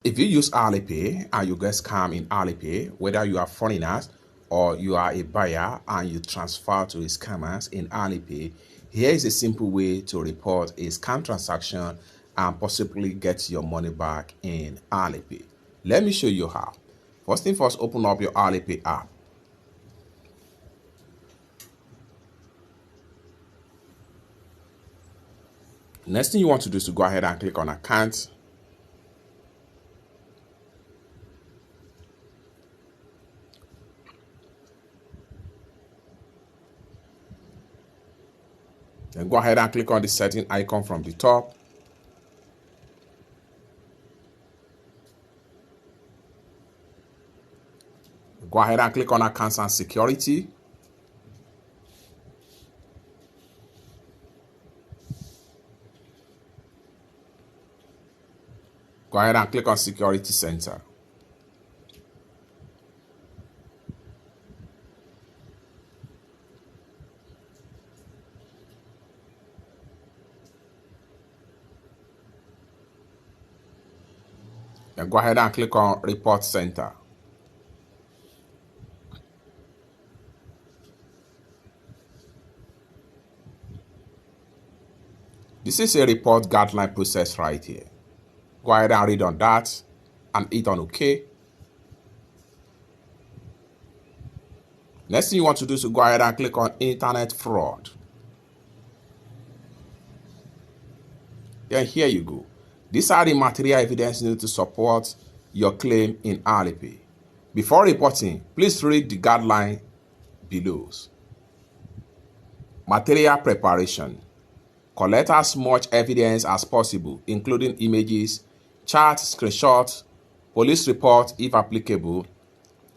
If you use Alipay and you get scammed in Alipay, whether you are foreigners or you are a buyer and you transfer to a scammers in Alipay, here is a simple way to report a scam transaction and possibly get your money back in Alipay. Let me show you how. First thing first, open up your Alipay app. Next thing you want to do is to go ahead and click on account. Then go ahead and click on the setting icon from the top. Go ahead and click on accounts and security. Go ahead and click on security center. Then go ahead and click on report center. This is a report guideline process right here. Go ahead and read on that and hit on OK. Next thing you want to do is to go ahead and click on internet fraud. Then here you go. These are the material evidence needed to support your claim in Alipay. Before reporting, please read the guideline below. Material preparation. Collect as much evidence as possible, including images, charts, screenshots, police report if applicable,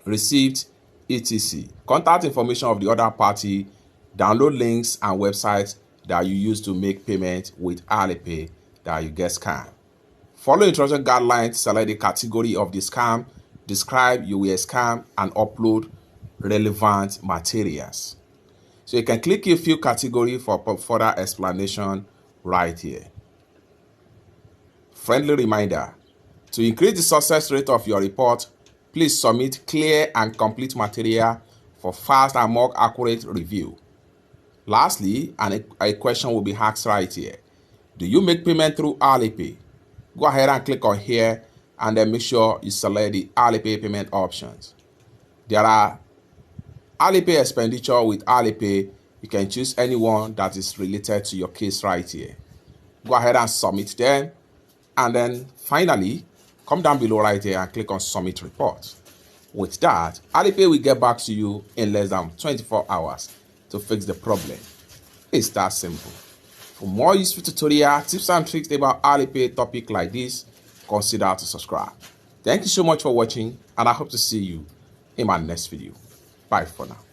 receipt, etc. Contact information of the other party, download links and websites that you use to make payment with Alipay that you get scammed. Follow instruction guidelines, select the category of the scam, describe you were scammed, and upload relevant materials. So you can click a few categories for further explanation right here. Friendly reminder, to increase the success rate of your report, please submit clear and complete material for fast and more accurate review. Lastly, a question will be asked right here. Do you make payment through Alipay? Go ahead and click on here and then make sure you select the Alipay payment options. There are Alipay expenditure with Alipay. You can choose any one that is related to your case right here. Go ahead and submit them. And then finally, come down below right here and click on submit report. With that, Alipay will get back to you in less than 24 hours to fix the problem. It's that simple. For more useful tutorial, tips and tricks about Alipay topic like this, consider to subscribe. Thank you so much for watching, and I hope to see you in my next video. Bye for now.